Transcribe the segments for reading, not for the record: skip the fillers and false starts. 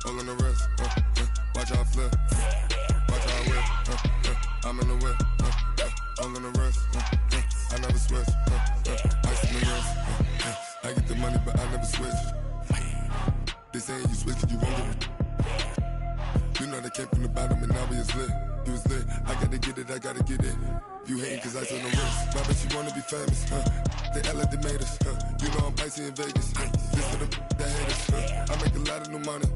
All on the wrist, watch how I flip, watch how I whip, I'm in the whip, all on the wrist, I never switch, ice in the wrist, I get the money but I never switch. They saying you switch it, you won't get it. You know they came from the bottom and now we is lit. You was lit, I gotta get it, I gotta get it. You hating cause ice on the wrist, but I bet you wanna be famous, They act like they made us, You know I'm icy in Vegas, This for the that hate us, I make a lot of new money,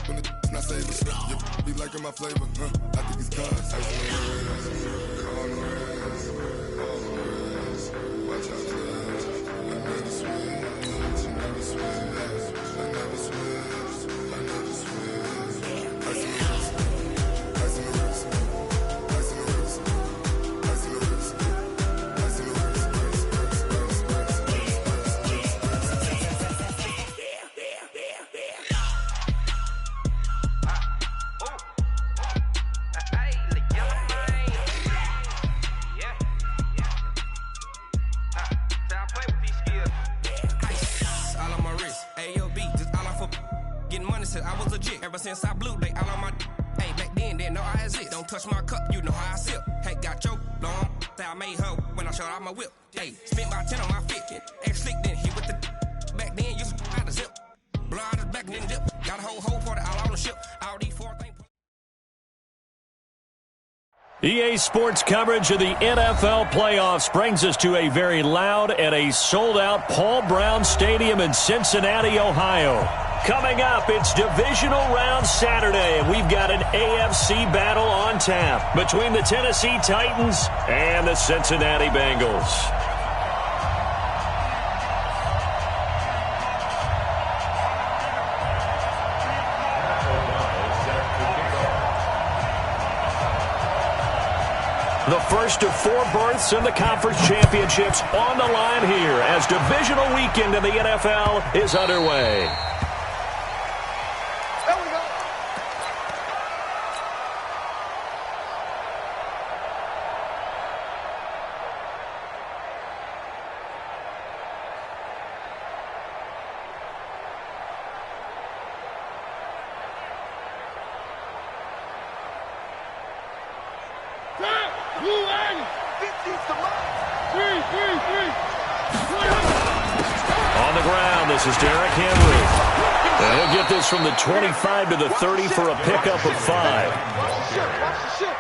When the not save us, You be liking my flavor, I think it's cause ice on the wrist, on the wrist, on the wrist. Watch out for this, I never switch, I never switch, I never switch, I never switch. Ice on the wrist, ice on the wrist, ice on the wrist, ice on the wrist, ice on the wrist, I was legit ever since I blew they all on my hey back then didn't know I exist. Don't touch my cup, you know how I sip. Hey, got your long that I made her when I showed out my whip. Hey, spent my 10 on my fit. Ex slick then hit with the back then used to out the zip. Blow out his back and then dip. Got a whole party all on the ship. All these four things. EA Sports coverage of the NFL playoffs brings us to a very loud and a sold-out Paul Brown Stadium in Cincinnati, Ohio. Coming up, it's Divisional Round Saturday, and we've got an AFC battle on tap between the Tennessee Titans and the Cincinnati Bengals. The first of four berths in the conference championships on the line here as divisional weekend in the NFL is underway. There we go. On the ground, this is Derrick Henry. And he'll get this from the 25 to the 30 for a pickup of 5.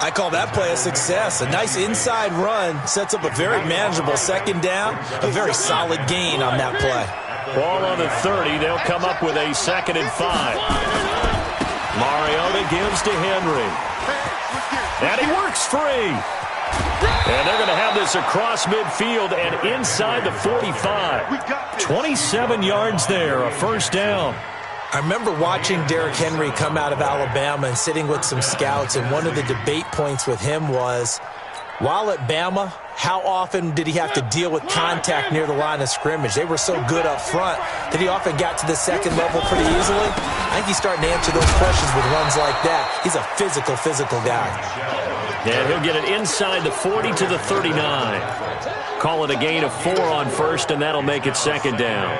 I call that play a success. A nice inside run sets up a very manageable second down. A very solid gain on that play. Ball on the 30. They'll come up with a 2nd and 5. Mariota gives to Henry. And he works free. And they're going to have this across midfield and inside the 45. 27 yards there, a first down. I remember watching Derrick Henry come out of Alabama and sitting with some scouts, and one of the debate points with him was, while at Bama, how often did he have to deal with contact near the line of scrimmage? They were so good up front that he often got to the second level pretty easily. I think he's starting to answer those questions with runs like that. He's a physical guy. And he'll get it inside the 40 to the 39. Call it a gain of 4 on first, and that'll make it second down.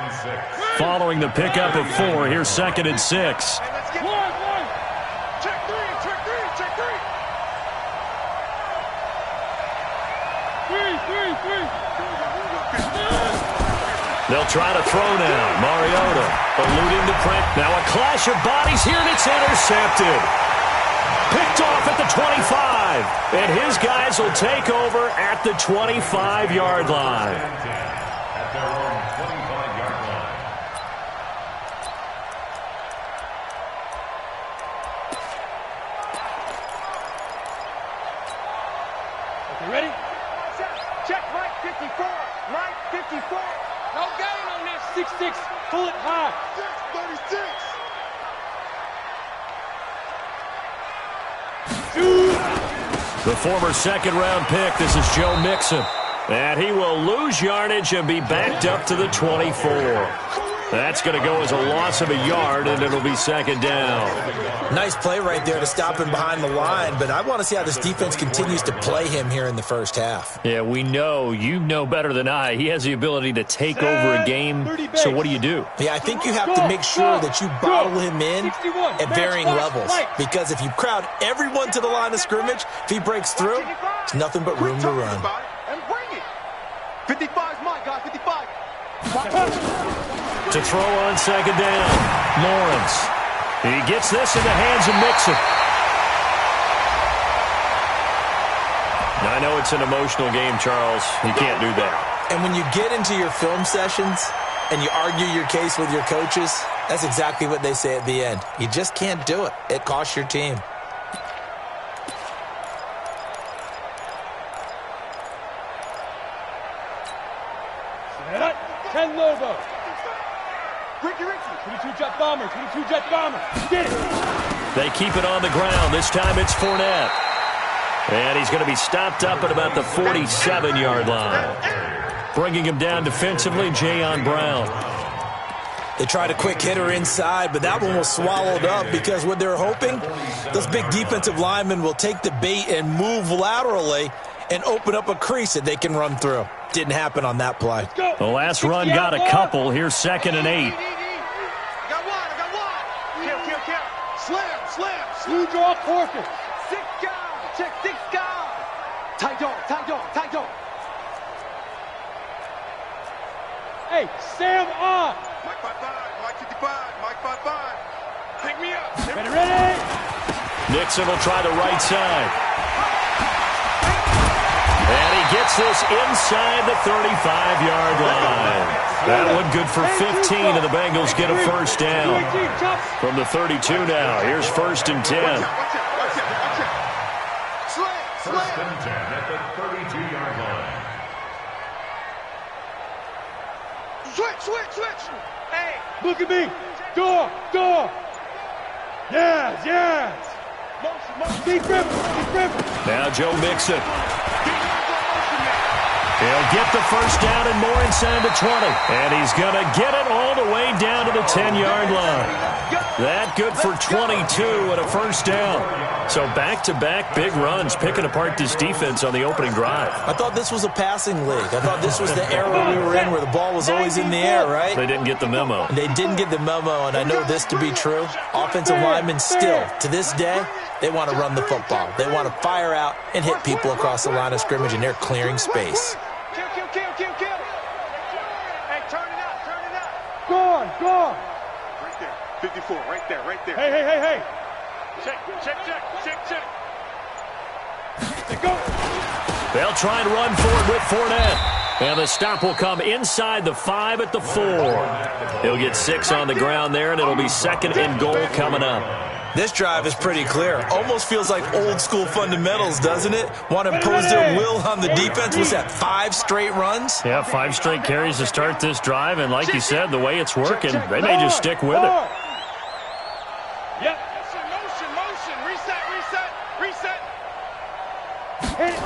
Following the pickup of 4, here's 2nd and 6. They'll try to throw now. Mariota eluding the pressure. Now a clash of bodies here, and it's intercepted. Picked off at the 25. And his guys will take over at the 25-yard line. Ready? Check right 54. Right 54. No gain on this. 6-6. Pull it high. 6-36. The former second-round pick, this is Joe Mixon. And he will lose yardage and be backed up to the 24. That's going to go as a loss of a yard, and it'll be second down. Nice play right there to stop him behind the line, but I want to see how this defense continues to play him here in the first half. Yeah, we know. You know better than I. He has the ability to take over a game, so what do? Yeah, I think you have to make sure that you bottle him in at varying levels, because if you crowd everyone to the line of scrimmage, if he breaks through, it's nothing but room to run. And bring it. 55's my guy, 55. To throw on second down, Lawrence. He gets this in the hands of Mixon. Now, I know it's an emotional game, Charles. You can't do that. And when you get into your film sessions and you argue your case with your coaches, that's exactly what they say at the end. You just can't do it. It costs your team. Set. 10 Lobo. Ricky. 22 jet bomber. Get it. They keep it on the ground. This time it's Fournette. And he's going to be stopped up at about the 47-yard line. Bringing him down defensively, Jayon Brown. They tried a quick hitter inside, but that one was swallowed up because what they're hoping, those big defensive linemen will take the bait and move laterally and open up a crease that they can run through. Didn't happen on that play. The last run got a couple. Here's 2nd and 8. I got one. Kill. Slam. Slew draw forfeit. 6 guys. Check 6 guys. Tight dog. Hey, Sam on. Mike 55, Mike 55, Mike 55. Pick me up. Ready. Nixon will try the right side. And he gets this inside the 35-yard line. That one good for 15, and the Bengals get a first down. From the 32 now, here's 1st and 10. Watch it. Slam. 1st and 10 at the 32-yard line. Switch. Hey. Look at me. Door. Yes. Motion. Big rip. Now Joe Mixon. He'll get the first down and more inside the 20. And he's going to get it all the way down to the 10-yard line. That good for 22 and a first down. So back-to-back big runs, picking apart this defense on the opening drive. I thought this was a passing league. I thought this was the era we were in where the ball was always in the air, right? They didn't get the memo. They didn't get the memo, and I know this to be true. Offensive linemen still, to this day, they want to run the football. They want to fire out and hit people across the line of scrimmage, and they're clearing space. Kill. Hey, turn it out. Gone. Right there. 54, right there. Hey. Check. Go. They'll try and run forward with Fournette. And the stop will come inside the 5 at the 4. He'll get 6 on the ground there, and it'll be 2nd and goal coming up. This drive is pretty clear. Almost feels like old-school fundamentals, doesn't it? Want to impose their will on the defense. Was that 5 straight runs? Yeah, 5 straight carries to start this drive, and like you said, the way it's working, they may just stick with it. Yep. Motion. Reset. Hit it.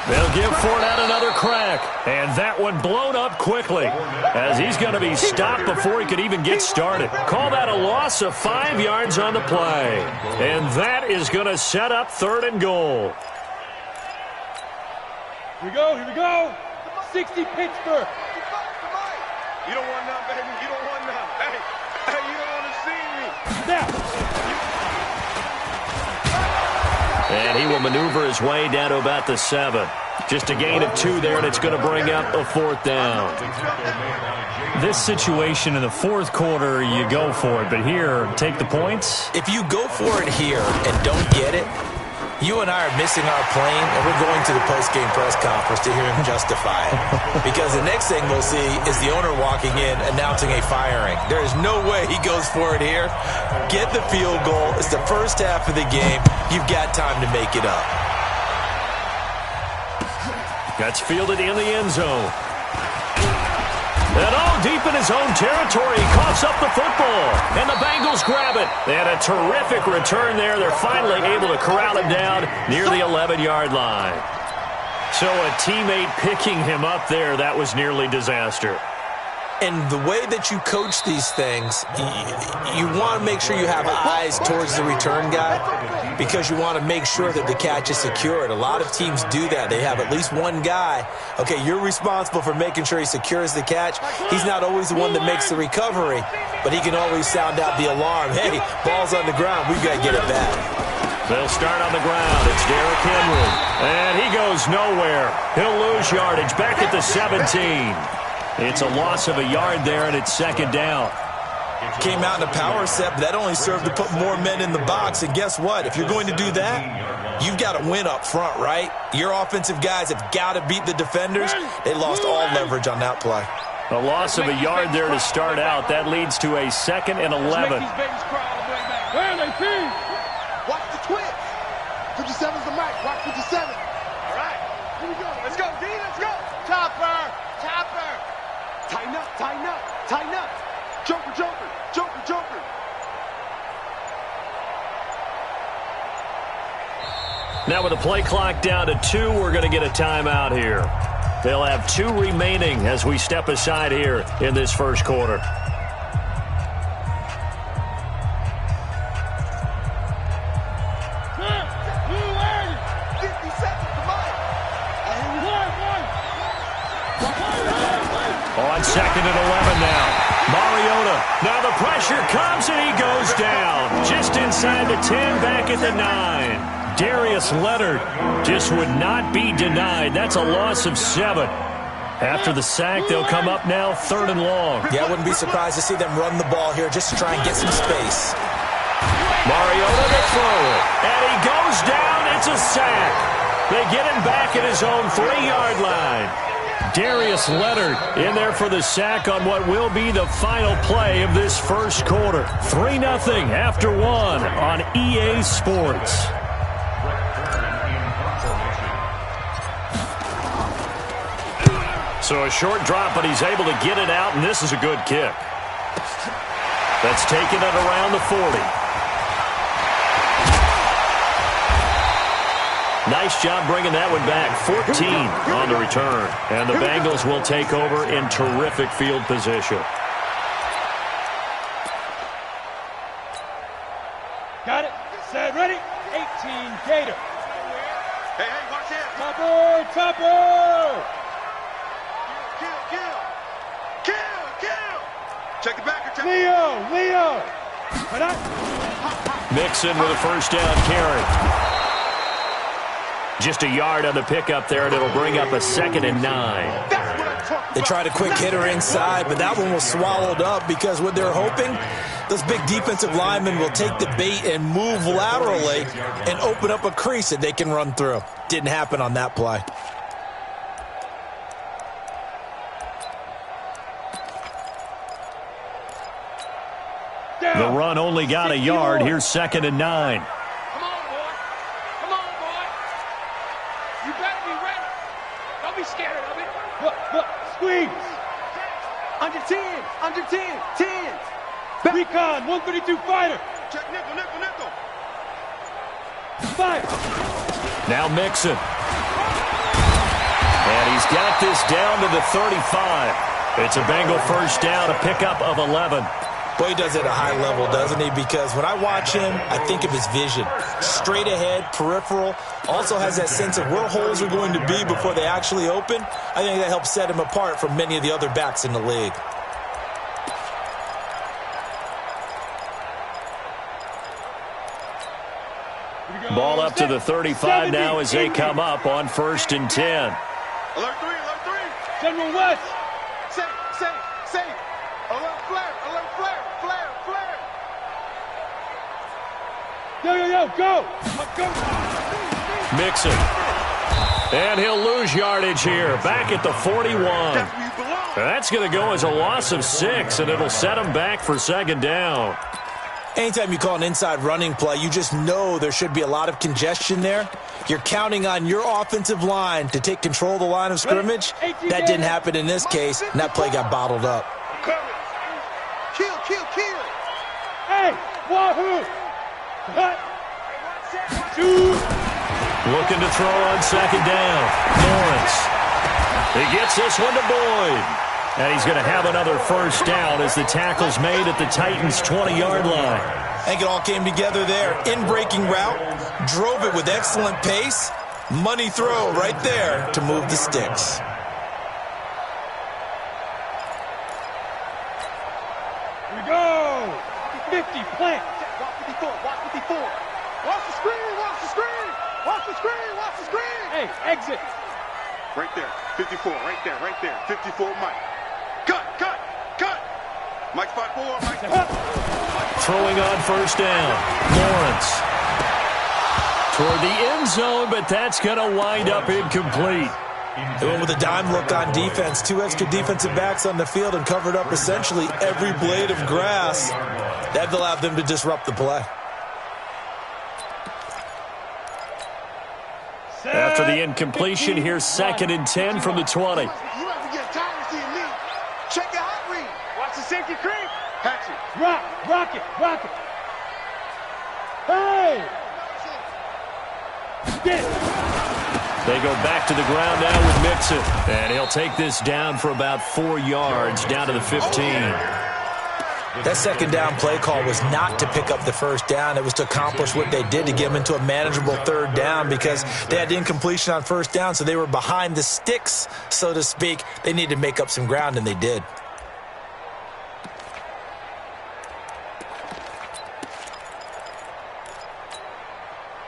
They'll give Fournette another crack, and that one blown up quickly as he's going to be stopped before he could even get started. Call that a loss of 5 yards on the play, and that is going to set up 3rd and goal. Here we go. 60 Pittsburgh. You don't want none, baby. You don't want none. Hey, you don't want to see me. Now. And he will maneuver his way down to about the 7. Just a gain of 2 there, and it's going to bring up a 4th down. This situation in the 4th quarter, you go for it. But here, take the points. If you go for it here and don't get it, you and I are missing our plane, and we're going to the post-game press conference to hear him justify it. Because the next thing we'll see is the owner walking in announcing a firing. There is no way he goes for it here. Get the field goal. It's the first half of the game. You've got time to make it up. That's fielded in the end zone. And deep in his own territory, he coughs up the football, and the Bengals grab it. They had a terrific return there. They're finally able to corral him down near the 11-yard line. So a teammate picking him up there, that was nearly disaster. And the way that you coach these things, you want to make sure you have eyes towards the return guy because you want to make sure that the catch is secured. A lot of teams do that. They have at least one guy. Okay, you're responsible for making sure he secures the catch. He's not always the one that makes the recovery, but he can always sound out the alarm. Hey, ball's on the ground. We've got to get it back. They'll start on the ground. It's Derrick Henry. And he goes nowhere. He'll lose yardage back at the 17. It's a loss of a yard there, and it's second down. Came out in a power set, but that only served to put more men in the box. And guess what? If you're going to do that, you've got to win up front, right? Your offensive guys have got to beat the defenders. They lost all leverage on that play. A loss of a yard there to start out. That leads to a 2nd and 11. Watch the twitch. 57's the mic. Watch 57. All right. Here we go. Let's go, D. Let's go. Chopper. Chopper. Tighten up. Tighten up. Tighten up. Joker. Joker. Joker. Joker. Now with the play clock down to 2, we're going to get a timeout here. They'll have 2 remaining as we step aside here in this first quarter. On 2nd and 11 now. Mariota. Now the pressure comes and he goes down. Just inside the 10, back at the 9. Darius Leonard just would not be denied. That's a loss of 7. After the sack, they'll come up now 3rd and long. Yeah, I wouldn't be surprised to see them run the ball here just to try and get some space. Mariota to throw it. And he goes down. It's a sack. They get him back at his own 3-yard line. Darius Leonard in there for the sack on what will be the final play of this first quarter. 3-0 after 1 on EA Sports. So a short drop, but he's able to get it out, and this is a good kick. That's taken at around the 40. Nice job bringing that one back. 14 on the return. And the Bengals will take over in terrific field position. Got it. Set. Ready. 18 Gator. Hey, watch it. Topper. Topper. Kill. Check it back. Leo. Mixon with a first down carry. Just a yard on the pickup there, and it'll bring up a 2nd and 9. They tried a quick hitter inside, but that one was swallowed up because what they're hoping, those big defensive linemen will take the bait and move laterally and open up a crease that they can run through. Didn't happen on that play. The run only got a yard. Here's 2nd and 9. Come on, boy. You better be ready. Don't be scared of it. Look. Squeeze. Under 10. 10. Recon. 132 fighter. Check nickel. Fire. Now Mixon. And he's got this down to the 35. It's a Bengal first down, a pickup of 11. Boy, he does it at a high level, doesn't he? Because when I watch him, I think of his vision. Straight ahead, peripheral. Also has that sense of where holes are going to be before they actually open. I think that helps set him apart from many of the other backs in the league. Ball up to the 35 now as they come up on 1st and 10. Alert 3. General West. Safe. Alert flare. Yo, go. Mixon. And he'll lose yardage here. Back at the 41. That's going to go as a loss of 6, and it'll set him back for 2nd down. Anytime you call an inside running play, you just know there should be a lot of congestion there. You're counting on your offensive line to take control of the line of scrimmage. That didn't happen in this case, and that play got bottled up. Kill. Hey, wahoo. Cut. Shoot. Looking to throw on 2nd down. Lawrence. He gets this one to Boyd. And he's going to have another first down as the tackle's made at the Titans' 20-yard line. I think it all came together there. In-breaking route, drove it with excellent pace. Money throw right there to move the sticks. Here we go. 50, plant. Watch 54, watch 54. Watch the screen, watch the screen. Watch the screen, watch the screen. Hey, exit. Right there, 54, right there. 54, Mike. Cut. Mike spot 4, Mike. Throwing on first down. Lawrence. Toward the end zone, but that's going to wind up incomplete. They went with a dime look on defense. 2 extra defensive backs on the field and covered up essentially every blade of grass. That allowed them to disrupt the play. After the incompletion, here's 2nd and 10 from the 20. You have to get tired of seeing me. Check your hot read. Watch the safety creep. Catch it. Rock it. Hey! Get it. They go back to the ground now with Mixon. And he'll take this down for about 4 yards, down to the 15. That second down play call was not to pick up the first down. It was to accomplish what they did, to get them into a manageable third down, because they had incompletion on first down, so they were behind the sticks, so to speak. They needed to make up some ground, and they did.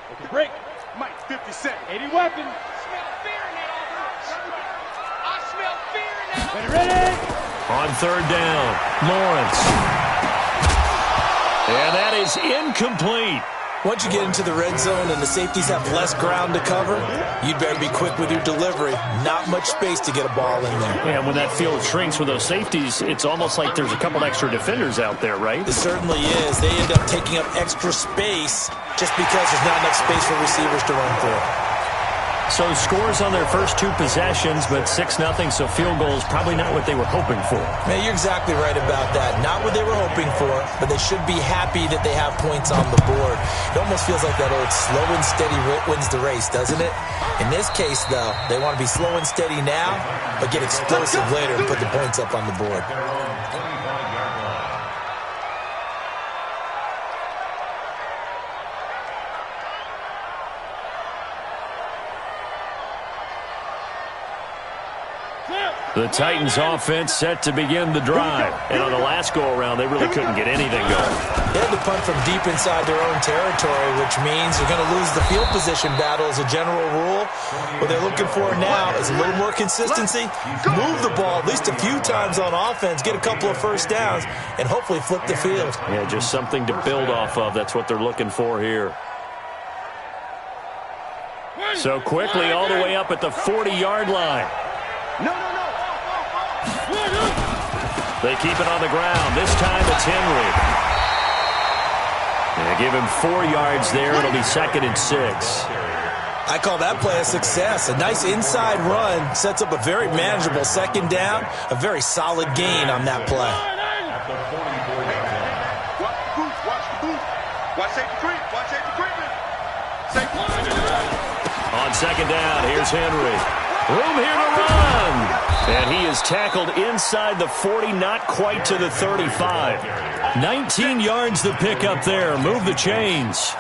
Take a break. Mike, 50 seconds. 80 weapons. I smell fear in that. Ready. On third down, Lawrence. And that is incomplete. Once you get into the red zone and the safeties have less ground to cover, you'd better be quick with your delivery. Not much space to get a ball in there. And when that field shrinks with those safeties, it's almost like there's a couple extra defenders out there, right? It certainly is. They end up taking up extra space just because there's not enough space for receivers to run through. So scores on their first 2 possessions, but 6-0, so field goals probably not what they were hoping for. Man, you're exactly right about that. Not what they were hoping for, but they should be happy that they have points on the board. It almost feels like that old slow and steady wins the race, doesn't it? In this case, though, they want to be slow and steady now, but get explosive later and put the points up on the board. The Titans offense set to begin the drive. And on the last go-around, they really couldn't get anything going. They had to punt from deep inside their own territory, which means you're going to lose the field position battle as a general rule. What they're looking for now is a little more consistency, move the ball at least a few times on offense, get a couple of first downs, and hopefully flip the field. Yeah, just something to build off of. That's what they're looking for here. So quickly all the way up at the 40-yard line. No. They keep it on the ground. This time it's Henry. They give him 4 yards there. It'll be 2nd and 6. I call that play a success. A nice inside run sets up a very manageable second down. A very solid gain on that play. Watch the booth. Watch safety creep. Watch safety creeping. On second down, here's Henry. Room here to run. And he is tackled inside the 40, not quite to the 35. 19 yards the pick up there. Move the chains.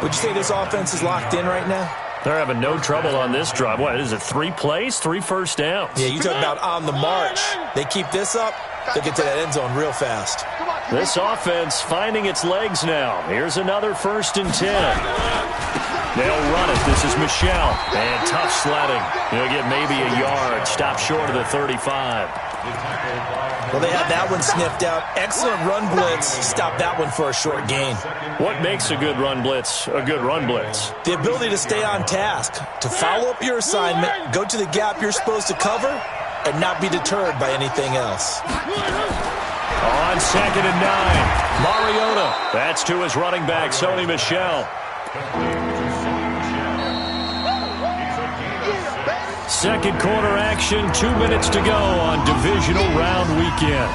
Would you say this offense is locked in right now? They're having no trouble on this drive. What is it, 3 plays, 3 first downs? Yeah, you talk about on the march. They keep this up, they'll get to that end zone real fast. This offense finding its legs now. Here's another 1st and 10. They'll run it. This is Michelle. And tough sledding. He'll get maybe a yard. Stop short of the 35. Well, they had that one sniffed out. Excellent run blitz. Stop that one for a short gain. What makes a good run blitz a good run blitz? The ability to stay on task, to follow up your assignment, go to the gap you're supposed to cover, and not be deterred by anything else. On 2nd and 9, Mariota. That's to his running back, Sony Michel. Second quarter action, 2 minutes to go on divisional round weekend.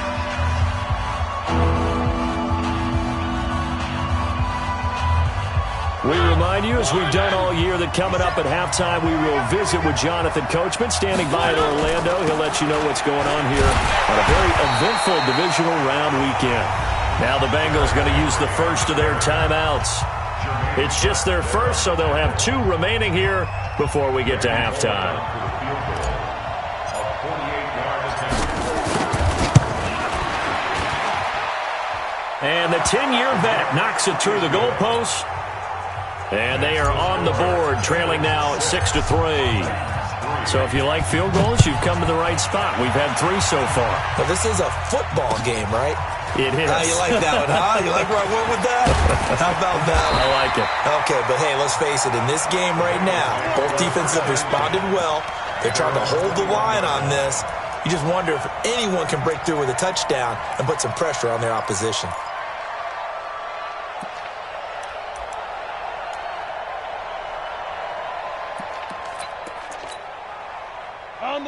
We remind you, as we've done all year, that coming up at halftime, we will visit with Jonathan Coachman, standing by in Orlando. He'll let you know what's going on here on a very eventful divisional round weekend. Now the Bengals going to use the first of their timeouts. It's just their first, so they'll have 2 remaining here before we get to halftime. And the 10-year vet knocks it through the goalpost. And they are on the board, trailing now 6-3. So if you like field goals, you've come to the right spot. We've had 3 so far. But this is a football game, right? It is. You like that one, huh? You like where I went with that? How about that? I like it. Okay, but hey, let's face it. In this game right now, both defenses have responded well. They're trying to hold the line on this. You just wonder if anyone can break through with a touchdown and put some pressure on their opposition.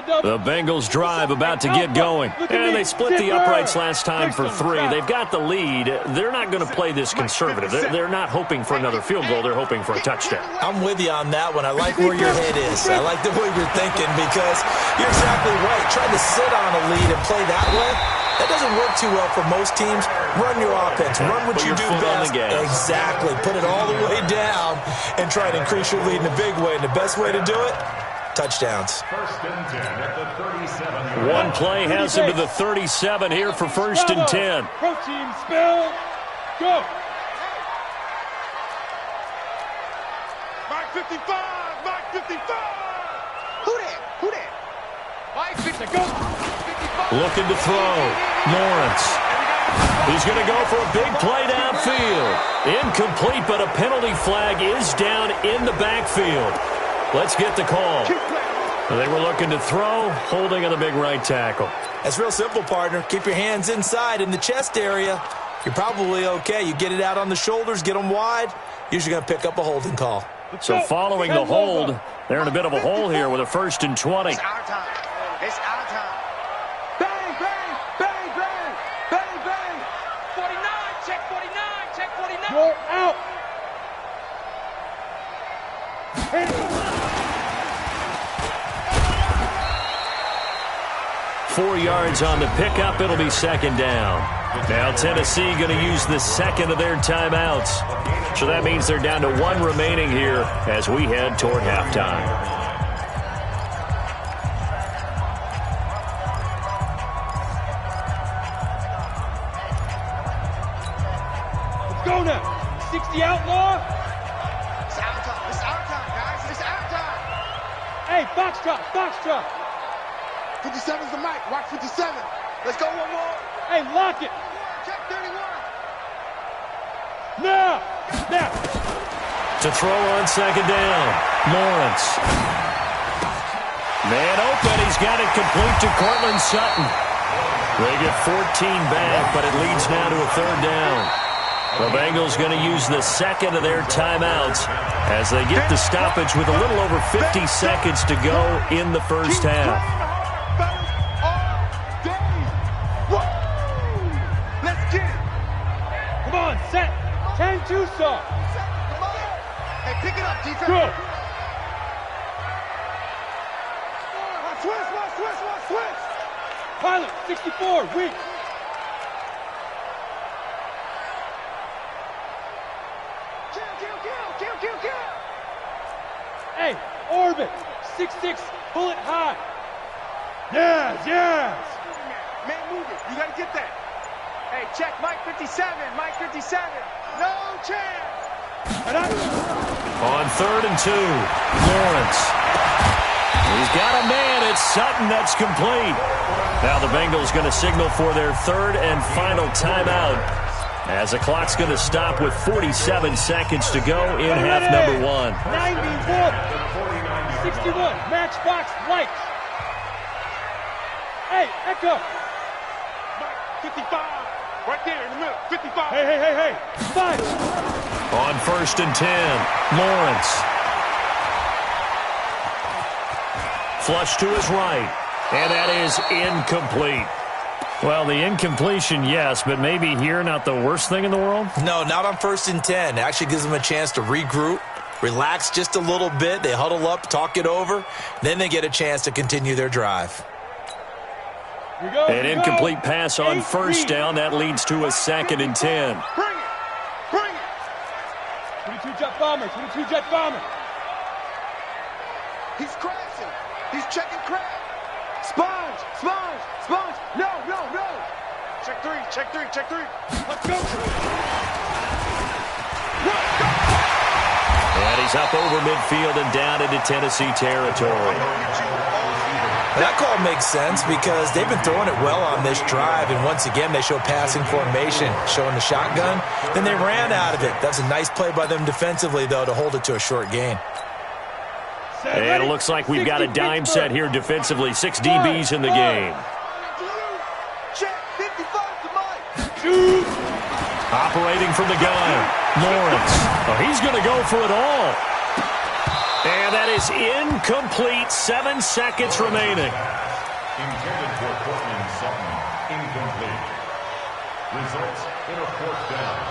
The Bengals drive about to get going. And they split the uprights last time for 3. They've got the lead. They're not going to play this conservative. They're not hoping for another field goal. They're hoping for a touchdown. I'm with you on that one. I like where your head is. I like the way you're thinking because you're exactly right. Trying to sit on a lead and play that way, that doesn't work too well for most teams. Run your offense. Run what you do best. Exactly. Put it all the way down and try to increase your lead in a big way. And the best way to do it, touchdowns. One play has him to the 37 here for 1st and 10. Protein spill. Go. Mark 55. Mark 55. Who that? Who that? Mike 50. Go. 55. Looking to throw. Lawrence. He's going to go for a big play downfield. Incomplete, but a penalty flag is down in the backfield. Let's get the call. They were looking to throw, holding on the big right tackle. That's real simple, partner. Keep your hands inside in the chest area. You're probably okay. You get it out on the shoulders, get them wide. Usually going to pick up a holding call. So following the hold, they're in a bit of a hole here with a 1st and 20. It's our time. It's our time. Bang, bang, bang, bang, bang, bang. 49, check 49, check 49. You're out. 4 yards on the pickup. It'll be 2nd down. Now Tennessee going to use the 2nd of their timeouts. So that means they're down to 1 remaining here as we head toward halftime. Let's go now. 60 outlaw. It's our time. It's our time, guys. It's our time. Hey, box drop, box drop. 57's the mic. Watch 57. Let's go one more. Hey, lock it. Check 31. Now. Now. To throw on 2nd down. Lawrence. Man open. He's got it complete to Cortland Sutton. They get 14 back, but it leads now to a 3rd down. The Bengals going to use the 2nd of their timeouts as they get the stoppage with a little over 50 seconds to go in the first half. Let's get it. Come on, set. 10-2 saw. Hey, pick it up, defense. Go. Switch. Pilot, 64, weak. Kill. Hey, orbit, 6'6", bullet high. Yes. Man, move it. You got to get that. Hey, check Mike 57. Mike 57. No chance. On 3rd and 2, Lawrence. He's got a man. It's Sutton. That's complete. Now the Bengals going to signal for their 3rd and final timeout as the clock's going to stop with 47 seconds to go in half number 1. 91. 61. Matchbox lights. Hey, Echo. 55. Right there in the middle. 55. Hey. 5. On 1st and 10, Lawrence. Flush to his right, and that is incomplete. Well, the incompletion, yes, but maybe here not the worst thing in the world? No, not on 1st and 10. It actually gives them a chance to regroup, relax just a little bit. They huddle up, talk it over. Then they get a chance to continue their drive. An incomplete pass on 1st down. That leads to a 2nd and 10. Bring it! Bring it! 22 jet bomber, 22 jet bomber. He's crashing. He's checking crash. Sponge! Sponge! Sponge! No, no, no! Check 3, check 3, check 3. Let's go! And he's up over midfield and down into Tennessee territory. That call makes sense because they've been throwing it well on this drive, and once again they show passing formation, showing the shotgun. Then they ran out of it. That's a nice play by them defensively, though, to hold it to a short gain. And it looks like we've got a dime set here defensively. 6 DBs in the game. Check 55 to Mike. Operating from the gun, Lawrence. Oh, he's going to go for it all. And that is incomplete. 7 seconds remaining. Intended for Portland Sutton. Incomplete. Results in a 4th down.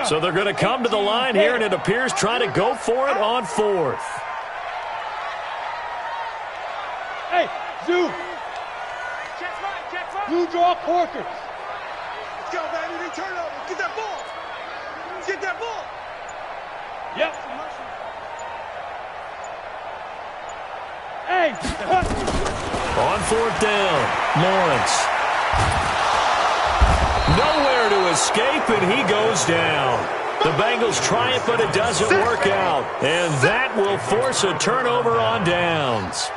So they're going to come to the line here, and it appears trying to go for it on 4th. Hey, Zoo. Check right, check right. Blue draw Corkers. Let's go, baby. They turn over. Get that ball. Get that ball. Yep. Hey. On 4th down, Lawrence. Nowhere to escape, and he goes down. The Bengals try it, but it doesn't work out. And that will force a turnover on downs.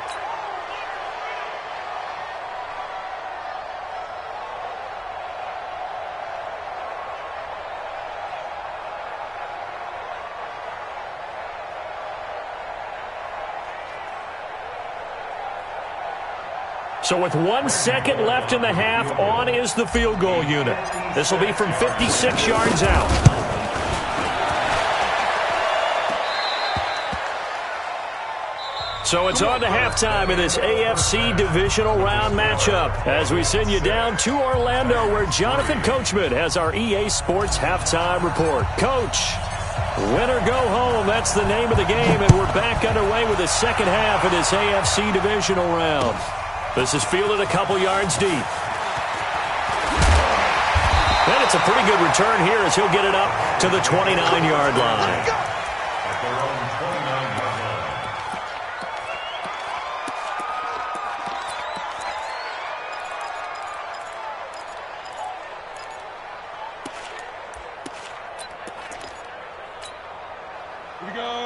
So with 1 second left in the half, on is the field goal unit. This will be from 56 yards out. So it's on to halftime in this AFC divisional round matchup as we send you down to Orlando where Jonathan Coachman has our EA Sports halftime report. Coach, win or go home, that's the name of the game, and we're back underway with the second half of this AFC divisional round. This is fielded a couple yards deep. And it's a pretty good return here as he'll get it up to the 29-yard line. At their own 29-yard line.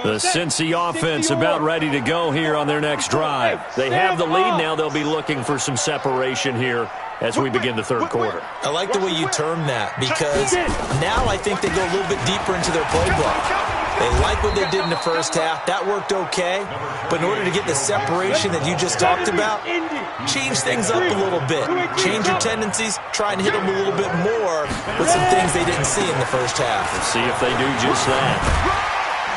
The Cincy offense about ready to go here on their next drive. They have the lead now. They'll be looking for some separation here as we begin the third quarter. I like the way you term that because now I think they go a little bit deeper into their playbook. They like what they did in the first half. That worked okay. But in order to get the separation that you just talked about, change things up a little bit. Change your tendencies. Try and hit them a little bit more with some things they didn't see in the first half. We'll see if they do just that.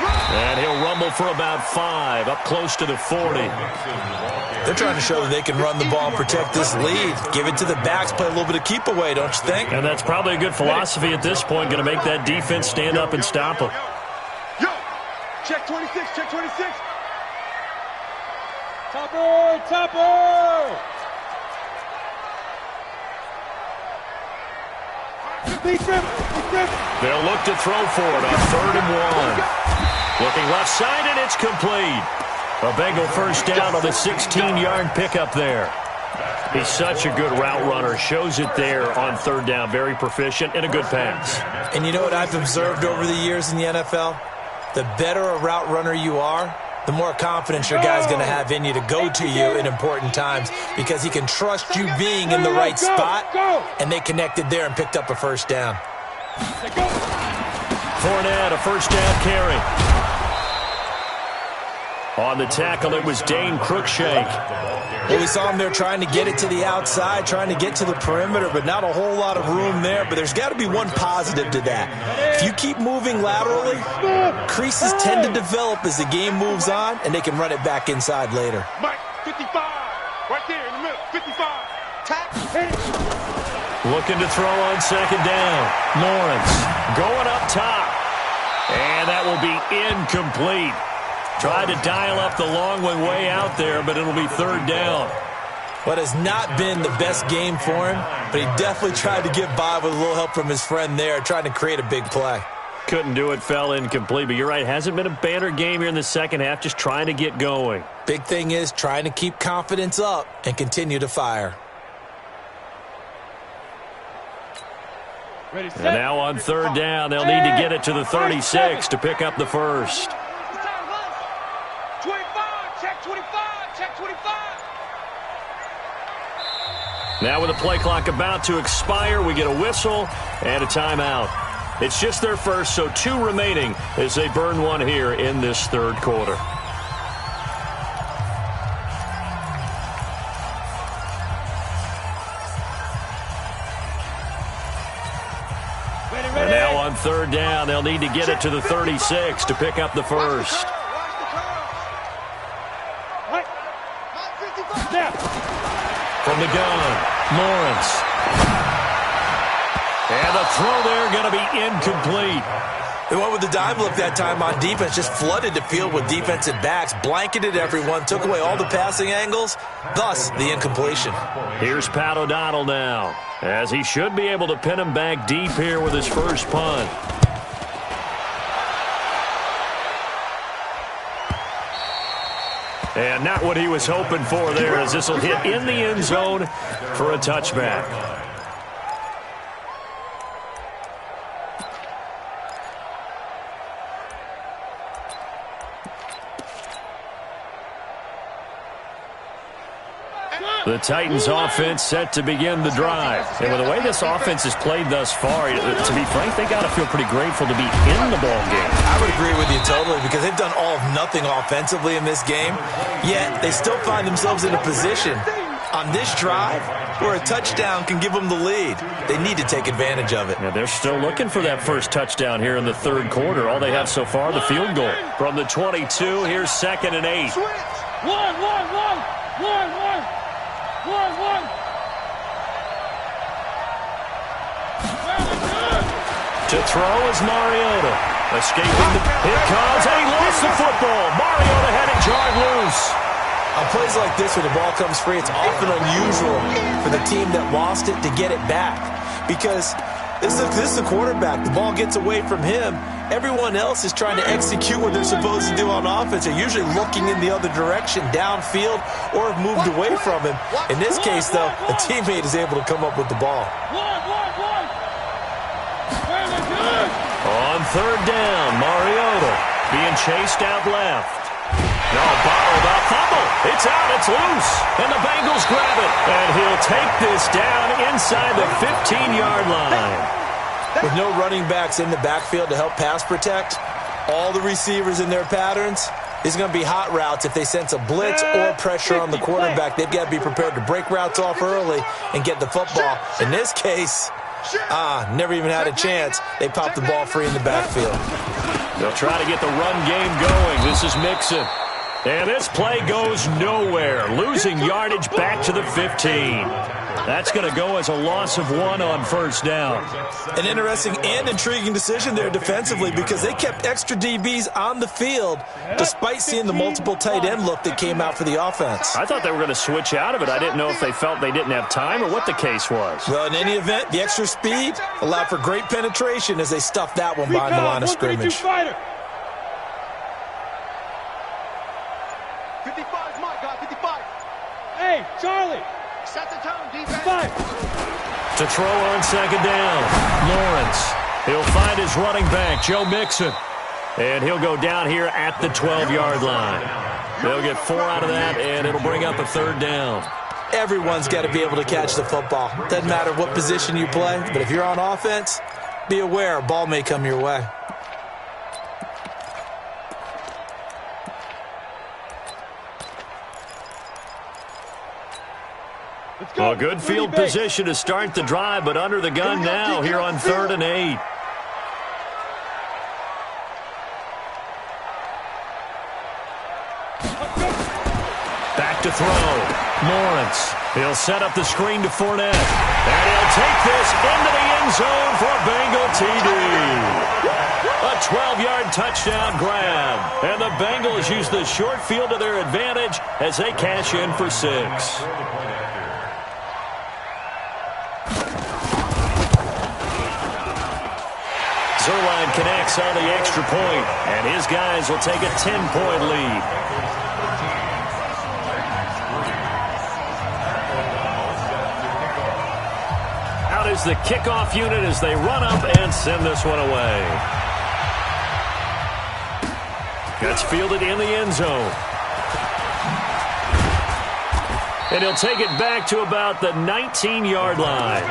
And he'll rumble for about 5, up close to the 40. They're trying to show that they can run the ball and protect this lead. Give it to the backs, play a little bit of keep away, don't you think? And that's probably a good philosophy at this point, going to make that defense stand up and stop them. Yo, check 26, check 26. Topper, topper. They'll look to throw for it on 3rd and 1. Looking left side, and it's complete. A Bengal first down on the 16-yard pickup there. He's such a good route runner. Shows it there on 3rd down. Very proficient and a good pass. And you know what I've observed over the years in the NFL? The better a route runner you are, the more confidence your guy's going to have in you to go to you in important times because he can trust you being in the right spot, and they connected there and picked up a first down. Fournette, a first down carry. On the tackle, it was Dane Cruikshank. Well, we saw him there trying to get it to the outside, trying to get to the perimeter, but not a whole lot of room there. But there's got to be one positive to that. If you keep moving laterally, creases tend to develop as the game moves on, and they can run it back inside later. Mike, 55. Right there in the middle, 55. Looking to throw on second down. Lawrence going up top. And that will be incomplete. Tried to dial up the long one way out there, but it'll be third down. What has not been the best game for him, but he definitely tried to get by with a little help from his friend there, trying to create a big play. Couldn't do it, fell incomplete, but you're right, hasn't been a banner game here in the second half, just trying to get going. Big thing is trying to keep confidence up and continue to fire. Ready, set. And now on third down, they'll need to get it to the 36 to pick up the first. 25, check 25, check 25. Now with the play clock about to expire, we get a whistle and a timeout. It's just their first, so 2 remaining as they burn one here in this third quarter. And now on third down, they'll need to get it to the 36 to pick up the first. From the gun, Lawrence. And the throw there going to be incomplete. They went with the dime look that time on defense, just flooded the field with defensive backs, blanketed everyone, took away all the passing angles, thus the incompletion. Here's Pat O'Donnell now, as he should be able to pin him back deep here with his first punt. And not what he was hoping for there, as this will hit in the end zone for a touchback. The Titans offense set to begin the drive. And with the way this offense has played thus far, to be frank, they got to feel pretty grateful to be in the ball game. I would agree with you totally, because they've done all of nothing offensively in this game, yet they still find themselves in a position on this drive where a touchdown can give them the lead. They need to take advantage of it. Yeah, they're still looking for that first touchdown here in the third quarter. All they have so far, the field goal. From the 22, here's 2nd and 8. To throw is Mariota. Escaping the hit comes, and he lost the football. Mariota had it jarred loose. On plays like this, when the ball comes free, it's often unusual for the team that lost it to get it back, because this is the quarterback. The ball gets away from him. Everyone else is trying to execute what they're supposed to do on offense. They're usually looking in the other direction, downfield, or have moved away from him. In this case, though, a teammate is able to come up with the ball. On third down, Mariota being chased out left. No, bottled up, fumble. It's out, it's loose. And the Bengals grab it. And he'll take this down inside the 15-yard line. With no running backs in the backfield to help pass protect, all the receivers in their patterns, these are going to be hot routes. If they sense a blitz or pressure on the quarterback, they've got to be prepared to break routes off early and get the football. In this case, never even had a chance. They popped the ball free in the backfield. They'll try to get the run game going. This is Mixon. And this play goes nowhere, losing yardage back to the 15. That's going to go as a loss of 1 on first down. An interesting and intriguing decision there defensively, because they kept extra DBs on the field despite seeing the multiple tight end look that came out for the offense. I thought they were going to switch out of it. I didn't know if they felt they didn't have time or what the case was. Well, in any event, the extra speed allowed for great penetration as they stuffed that one behind the line of scrimmage. 55's my guy, 55. Hey, Charlie. Set the tone, defense. 5. To throw on second down, Lawrence. He'll find his running back, Joe Mixon. And he'll go down here at the 12-yard line. They'll get 4 out of that, and it'll bring up a third down. Everyone's got to be able to catch the football. Doesn't matter what position you play, but if you're on offense, be aware a ball may come your way. Well, good field position to start the drive, but under the gun now here on 3rd and 8. Back to throw. Lawrence. He'll set up the screen to Fournette. And he'll take this into the end zone for a Bengal TD. A 12-yard touchdown grab. And the Bengals use the short field to their advantage as they cash in for 6. Zerline connects on the extra point, and his guys will take a 10-point lead. Out is the kickoff unit as they run up and send this one away. Gets fielded in the end zone. And he'll take it back to about the 19-yard line.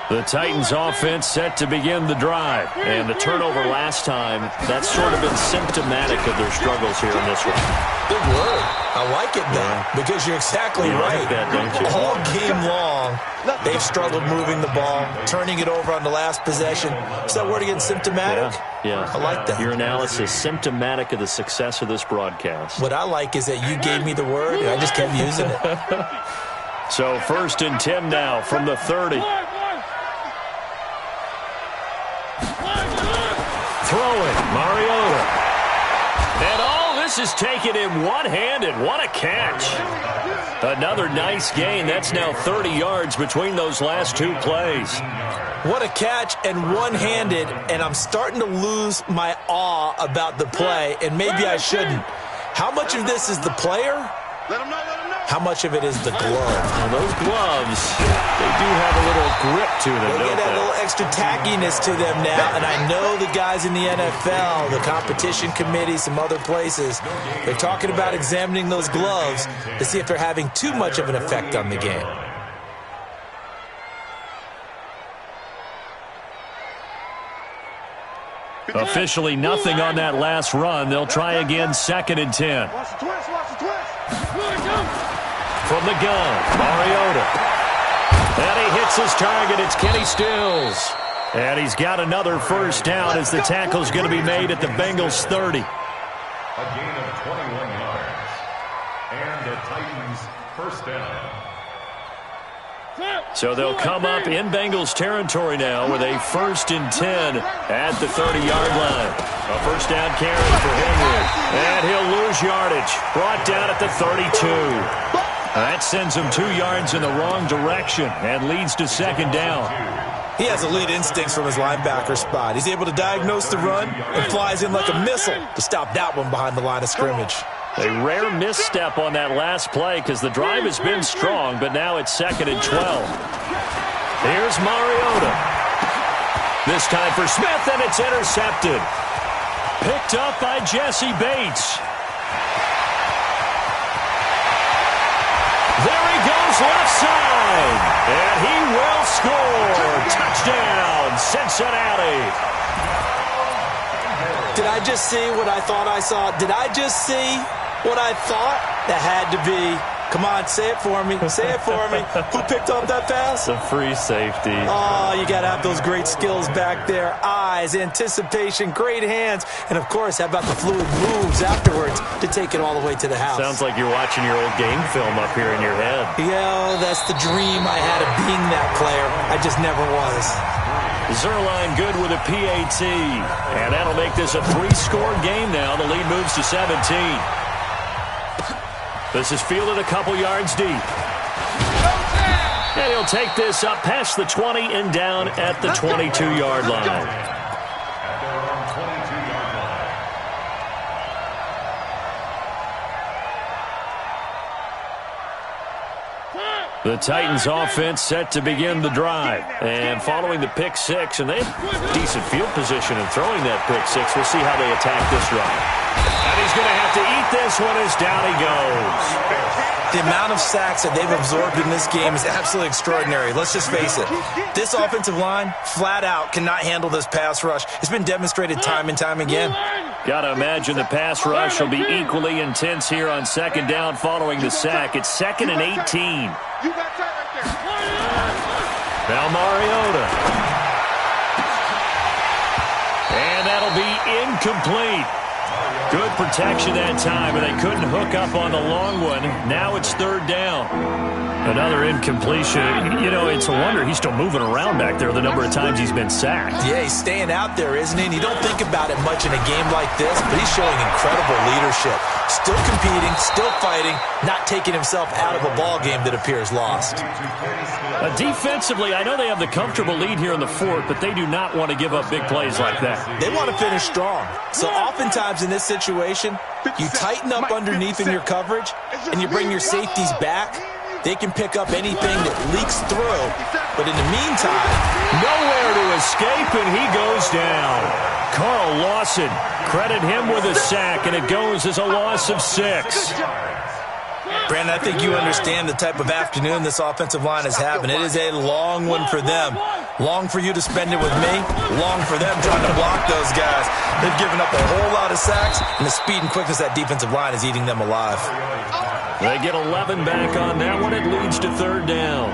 The Titans offense set to begin the drive. And the turnover last time, that's sort of been symptomatic of their struggles here in this one. Good word. I like it, though, because you're exactly right. Like that, don't you? All game long, they've struggled moving the ball, turning it over on the last possession. Is that word again, symptomatic? Yeah. I like that. Your analysis, symptomatic of the success of this broadcast. What I like is that you gave me the word, and I just kept using it. So 1st and 10 now from the 30. Throwing, Mariota. And all this is taken in one-handed. What a catch. Another nice gain. That's now 30 yards between those last 2 plays. What a catch and one-handed, and I'm starting to lose my awe about the play, and maybe I shouldn't. How much of this is the player? How much of it is the glove? Well, those gloves, they do have a little grip to them, they don't get that little extra tackiness to them now, and I know the guys in the NFL, the competition committee, some other places, they're talking about examining those gloves to see if they're having too much of an effect on the game. Officially nothing on that last run. They'll try again 2nd and 10. From the gun, Mariota. And he hits his target. It's Kenny Stills. And he's got another first down as the tackle's going to be made at the Bengals 30. A gain of 21 yards. And the Titans first down. So they'll come up in Bengals territory now with a 1st and 10 at the 30-yard line. A first down carry for Henry. And he'll lose yardage. Brought down at the 32. That sends him 2 yards in the wrong direction and leads to 2nd down. He has elite instincts from his linebacker spot. He's able to diagnose the run and flies in like a missile to stop that one behind the line of scrimmage. A rare misstep on that last play because the drive has been strong, but now it's 2nd and 12. Here's Mariota. This time for Smith, and it's intercepted. Picked up by Jesse Bates. There he goes left side, and he will score. Touchdown, Cincinnati. Did I just see what I thought I saw? Did I just see what I thought? That had to be. Come on, say it for me. Say it for me. Who picked up that pass? The free safety. Oh, you got to have those great skills back there. Eyes, anticipation, great hands. And, of course, how about the fluid moves afterwards to take it all the way to the house? Sounds like you're watching your old game film up here in your head. Yeah, that's the dream I had of being that player. I just never was. Zerline good with a PAT. And that'll make this a 3-score game now. The lead moves to 17. This is fielded a couple yards deep. And he'll take this up past the 20 and down at the 22-yard line. The Titans offense set to begin the drive. And following the pick six, and they have decent field position in throwing that pick six. We'll see how they attack this run. And he's going to have to eat this one as down he goes. The amount of sacks that they've absorbed in this game is absolutely extraordinary. Let's just face it. This offensive line, flat out, cannot handle this pass rush. It's been demonstrated time and time again. Got to imagine the pass rush will be equally intense here on second down following the sack. It's 2nd and 18. You got tight right there. Now Mariota. And that'll be incomplete. Good protection that time, and they couldn't hook up on the long one. Now it's 3rd down. Another incompletion. You know, it's a wonder he's still moving around back there the number of times he's been sacked. Yeah, he's staying out there, isn't he? And you don't think about it much in a game like this, but he's showing incredible leadership. Still competing, still fighting, not taking himself out of a ball game that appears lost. Defensively, I know they have the comfortable lead here in the 4th, but they do not want to give up big plays like that. They want to finish strong. So oftentimes in this situation, you tighten up underneath in your coverage, and you bring your safeties back. They can pick up anything that leaks through. But in the meantime, nowhere to escape, and he goes down. Carl Lawson, credit him with a sack, and it goes as a loss of 6. Brandon, I think you understand the type of afternoon this offensive line is having. It is a long one for them. Long for you to spend it with me. Long for them trying to block those guys. They've given up a whole lot of sacks, and the speed and quickness of that defensive line is eating them alive. They get 11 back on that one. It leads to 3rd down.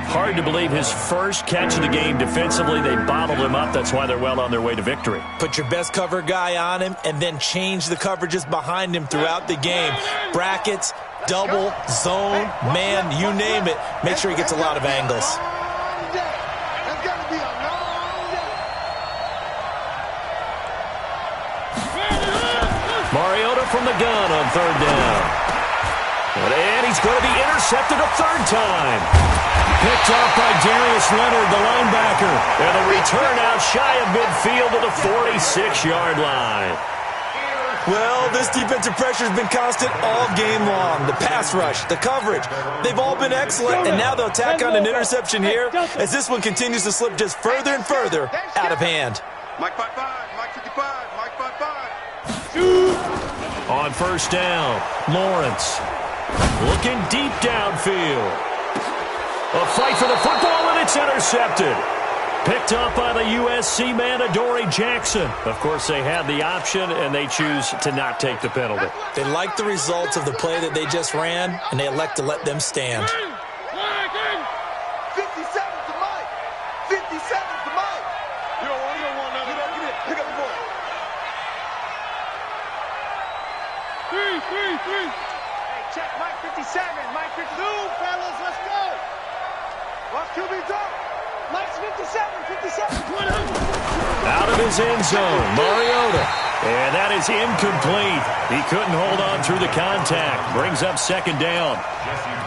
Hard to believe his first catch of the game defensively. They bottled him up. That's why they're well on their way to victory. Put your best cover guy on him and then change the coverages behind him throughout the game. Brackets, double, zone, man, you name it. Make sure he gets a lot of angles. Mariota from the gun on 3rd down. And he's going to be intercepted a 3rd time. Picked off by Darius Leonard, the linebacker. And a return out shy of midfield to the 46-yard line. Well, this defensive pressure has been constant all game long. The pass rush, the coverage, they've all been excellent. And now they'll tack on an interception here as this one continues to slip just further and further out of hand. Mike 5-5, Mike 55, Mike 5-5. On 1st down, Lawrence looking deep downfield. A fight for the football, and it's intercepted. Picked up by the USC man, Adoree Jackson. Of course, they had the option, and they choose to not take the penalty. They like the results of the play that they just ran, and they elect to let them stand. 57 to Mike. 57 to Mike. You don't want nothing. Give it. Pick up the ball. 3. Hey, check Mike 57. Mike 52, fellas. Let's go. Watch QB drop. Mike's 57. Out of his end zone, Mariota. And that is incomplete. He couldn't hold on through the contact. Brings up 2nd down.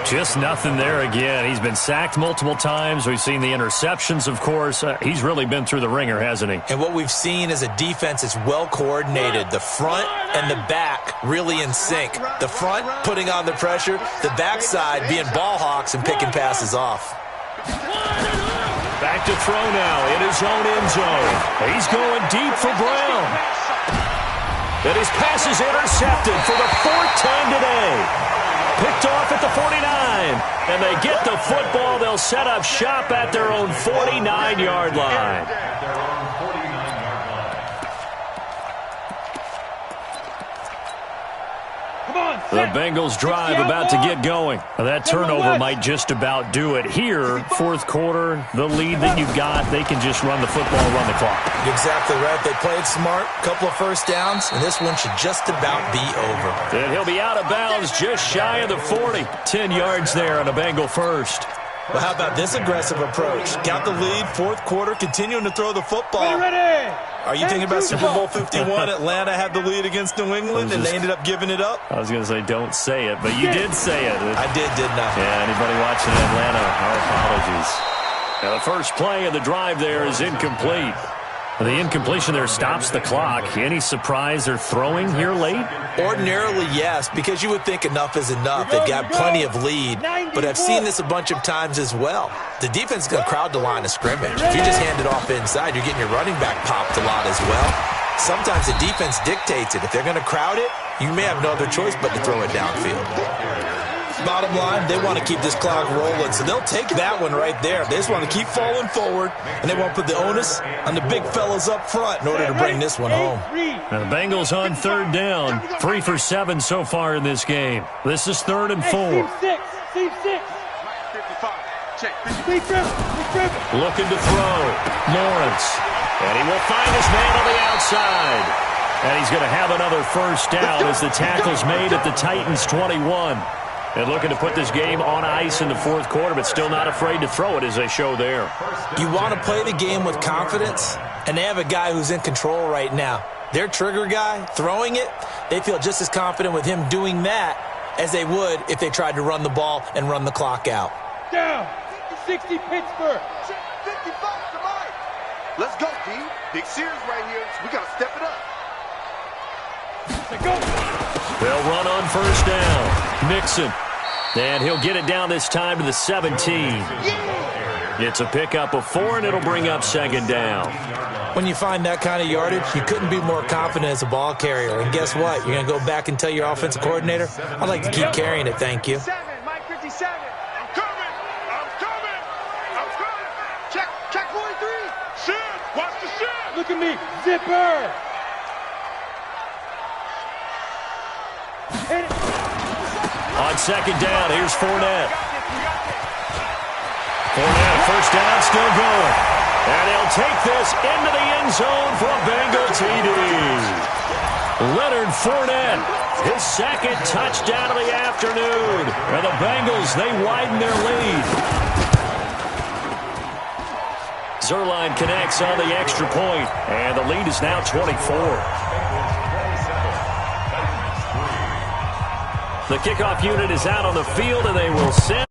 Just nothing there again. He's been sacked multiple times. We've seen the interceptions, of course. He's really been through the ringer, hasn't he? And what we've seen is a defense that's well coordinated. The front and the back really in sync. The front putting on the pressure. The backside being ball hawks and picking passes off. Back to throw now in his own end zone. He's going deep for Brown. And his pass is intercepted for the 4th time today. Picked off at the 49. And they get the football. They'll set up shop at their own 49-yard line. The Bengals drive about to get going. That turnover might just about do it. Here, 4th quarter, the lead that you've got, they can just run the football, run the clock. Exactly right. They played smart, couple of 1st downs, and this one should just about be over. And he'll be out of bounds just shy of the 40. 10 yards there on a Bengal 1st. Well, how about this aggressive approach? Got the lead, 4th quarter, continuing to throw the football. Ready. Are you thinking about Super Bowl 51? Atlanta had the lead against New England, and they ended up giving it up? I was going to say, don't say it, but you did say it. I did, didn't I? Yeah, anybody watching Atlanta, our apologies. Now, the first play of the drive there is incomplete. The incompletion there stops the clock. Any surprise they're throwing here late? Ordinarily, yes, because you would think enough is enough. They've got plenty of lead, but I've seen this a bunch of times as well. The defense is going to crowd the line of scrimmage. If you just hand it off inside, you're getting your running back popped a lot as well. Sometimes the defense dictates it. If they're going to crowd it, you may have no other choice but to throw it downfield. Bottom line, they want to keep this clock rolling, so they'll take that one right there. They just want to keep falling forward, and they want to put the onus on the big fellas up front in order to bring this one home. Now the Bengals on third down, 3 for 7 so far in this game. This is 3rd and 4. Team 6. Looking to throw. Lawrence. And he will find his man on the outside. And he's going to have another first down as the tackle's made at the Titans' 21. And looking to put this game on ice in the fourth quarter, but still not afraid to throw it as they show there. You want to play the game with confidence, and they have a guy who's in control right now. Their trigger guy, throwing it, they feel just as confident with him doing that as they would if they tried to run the ball and run the clock out. Down. 60 Pittsburgh. 55 to Mike. Let's go, D. Big series right here. So we got to step it up. They'll run on first down. Mixon. And he'll get it down this time to the 17. It's a pickup of 4, and it'll bring up second down. When you find that kind of yardage, you couldn't be more confident as a ball carrier. And guess what? You're going to go back and tell your offensive coordinator, I'd like to keep carrying it, thank you. Mike 57. I'm coming. Check 43. Shit. Watch the shit. Look at me. Zipper. On second down, here's Fournette. Fournette, first down, still going. And he'll take this into the end zone for a Bengal TD. Leonard Fournette, his second touchdown of the afternoon. And the Bengals, they widen their lead. Zerline connects on the extra point, and the lead is now 24. The kickoff unit is out on the field, and they will send